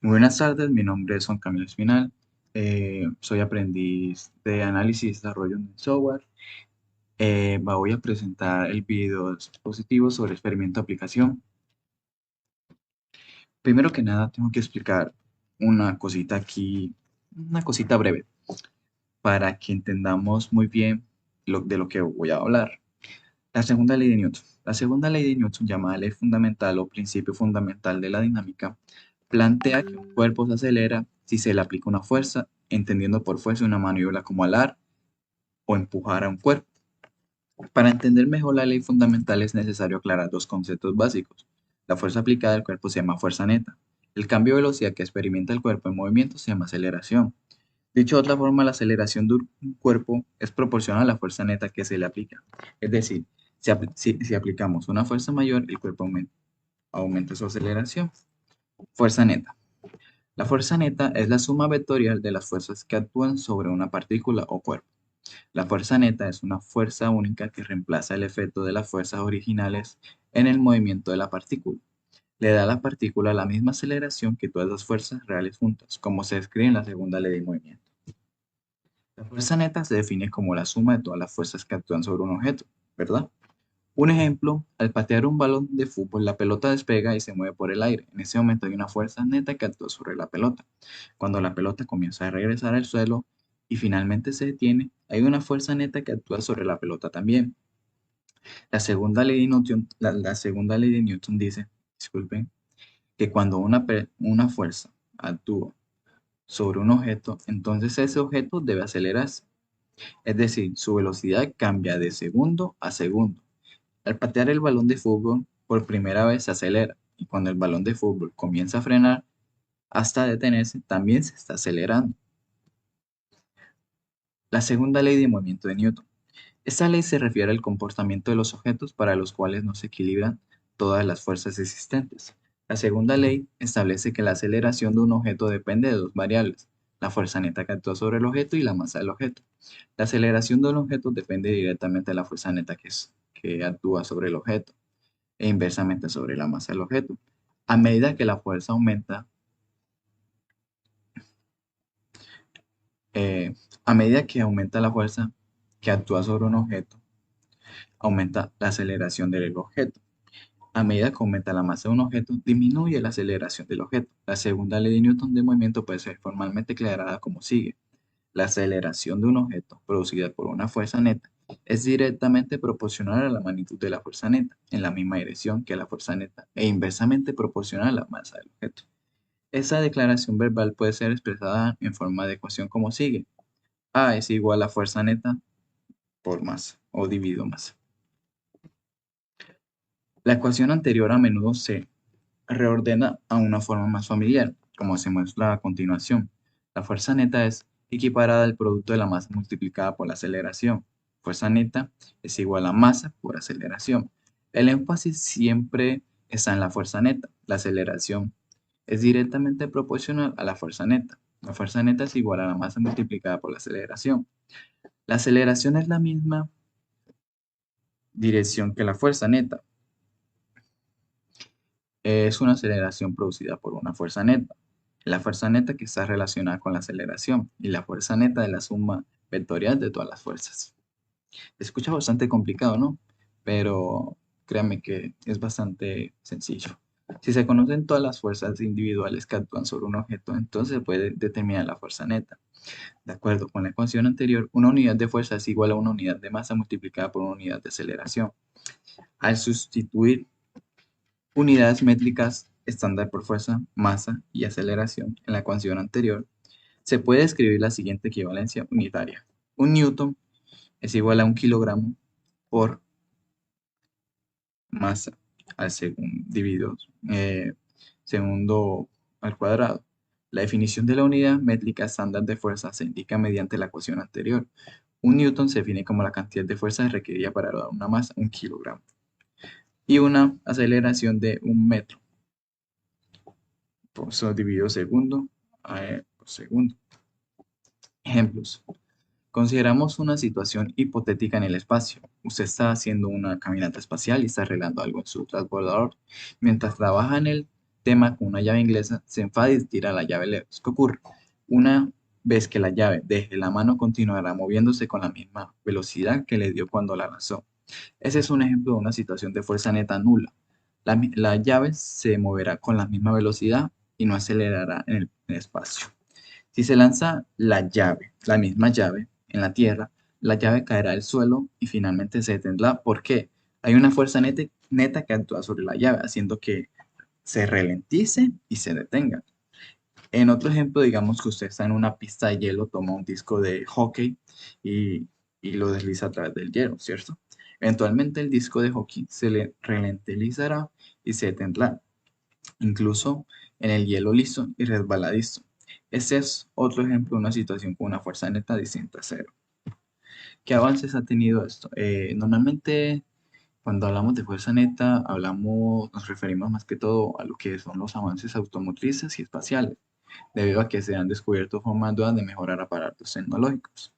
Muy buenas tardes, mi nombre es Juan Camilo Espinal, soy aprendiz de análisis y desarrollo en software. Voy a presentar el video expositivo sobre experimento de aplicación. Primero que nada, tengo que explicar una cosita aquí, una cosita breve, para que entendamos muy bien de lo que voy a hablar. La segunda ley de Newton. La segunda ley de Newton, llamada ley fundamental o principio fundamental de la dinámica, plantea que un cuerpo se acelera si se le aplica una fuerza, entendiendo por fuerza una maniobra como alar o empujar a un cuerpo. Para entender mejor la ley fundamental es necesario aclarar dos conceptos básicos. La fuerza aplicada al cuerpo se llama fuerza neta. El cambio de velocidad que experimenta el cuerpo en movimiento se llama aceleración. Dicho de otra forma, la aceleración de un cuerpo es proporcional a la fuerza neta que se le aplica. Es decir, si aplicamos una fuerza mayor, el cuerpo aumenta su aceleración. Fuerza neta. La fuerza neta es la suma vectorial de las fuerzas que actúan sobre una partícula o cuerpo. La fuerza neta es una fuerza única que reemplaza el efecto de las fuerzas originales en el movimiento de la partícula. Le da a la partícula la misma aceleración que todas las fuerzas reales juntas, como se describe en la segunda ley de movimiento. La fuerza neta se define como la suma de todas las fuerzas que actúan sobre un objeto, ¿verdad? Un ejemplo, al patear un balón de fútbol, la pelota despega y se mueve por el aire. En ese momento hay una fuerza neta que actúa sobre la pelota. Cuando la pelota comienza a regresar al suelo y finalmente se detiene, hay una fuerza neta que actúa sobre la pelota también. La segunda ley de Newton dice, disculpen, que cuando una fuerza actúa sobre un objeto, entonces ese objeto debe acelerarse. Es decir, su velocidad cambia de segundo a segundo. Al patear el balón de fútbol por primera vez se acelera y cuando el balón de fútbol comienza a frenar hasta detenerse, también se está acelerando. La segunda ley de movimiento de Newton. Esta ley se refiere al comportamiento de los objetos para los cuales no se equilibran todas las fuerzas existentes. La segunda ley establece que la aceleración de un objeto depende de dos variables, la fuerza neta que actúa sobre el objeto y la masa del objeto. La aceleración de un objeto depende directamente de la fuerza neta que actúa sobre el objeto e inversamente sobre la masa del objeto. A medida que la fuerza aumenta, eh, a medida que aumenta la fuerza que actúa sobre un objeto, aumenta la aceleración del objeto. A medida que aumenta la masa de un objeto, disminuye la aceleración del objeto. La segunda ley de Newton de movimiento puede ser formalmente declarada como sigue. La aceleración de un objeto producida por una fuerza neta es directamente proporcional a la magnitud de la fuerza neta, en la misma dirección que la fuerza neta, e inversamente proporcional a la masa del objeto. Esa declaración verbal puede ser expresada en forma de ecuación como sigue. A es igual a fuerza neta por masa o dividido masa. La ecuación anterior a menudo se reordena a una forma más familiar, como se muestra a continuación. La fuerza neta es equiparada al producto de la masa multiplicada por la aceleración. Fuerza neta es igual a masa por aceleración. El énfasis siempre está en la fuerza neta. La aceleración es directamente proporcional a la fuerza neta. La fuerza neta es igual a la masa multiplicada por la aceleración. La aceleración es la misma dirección que la fuerza neta. Es una aceleración producida por una fuerza neta. La fuerza neta que está relacionada con la aceleración y la fuerza neta de la suma vectorial de todas las fuerzas. Se escucha bastante complicado, ¿no? Pero créanme que es bastante sencillo. Si se conocen todas las fuerzas individuales que actúan sobre un objeto, entonces se puede determinar la fuerza neta. De acuerdo con la ecuación anterior, una unidad de fuerza es igual a una unidad de masa multiplicada por una unidad de aceleración. Al sustituir unidades métricas estándar por fuerza, masa y aceleración en la ecuación anterior, se puede escribir la siguiente equivalencia unitaria. Un newton es igual a un kilogramo por masa al segundo dividido segundo al cuadrado. La definición de la unidad métrica estándar de fuerza se indica mediante la ecuación anterior. Un newton se define como la cantidad de fuerza requerida para dar una masa, un kilogramo, y una aceleración de un metro por eso dividido segundo por segundo. Ejemplos. Consideramos una situación hipotética en el espacio. Usted está haciendo una caminata espacial y está arreglando algo en su transbordador. Mientras trabaja en él, tema con una llave inglesa, se enfada y tira la llave lejos. ¿Qué ocurre? Una vez que la llave deje la mano, continuará moviéndose con la misma velocidad que le dio cuando la lanzó. Ese es un ejemplo de una situación de fuerza neta nula. La llave se moverá con la misma velocidad y no acelerará en el espacio. Si se lanza la llave, la misma llave, en la Tierra, la llave caerá al suelo y finalmente se detendrá. ¿Por qué? Hay una fuerza neta que actúa sobre la llave, haciendo que se ralentice y se detenga. En otro ejemplo, digamos que usted está en una pista de hielo, toma un disco de hockey y, y lo desliza a través del hielo, ¿cierto? Eventualmente el disco de hockey se le ralentizará y se detendrá, incluso en el hielo liso y resbaladizo. Ese es otro ejemplo de una situación con una fuerza neta distinta a cero. ¿Qué avances ha tenido esto? Normalmente, cuando hablamos de fuerza neta, nos referimos más que todo a lo que son los avances automotrices y espaciales, debido a que se han descubierto formas nuevas de mejorar aparatos tecnológicos.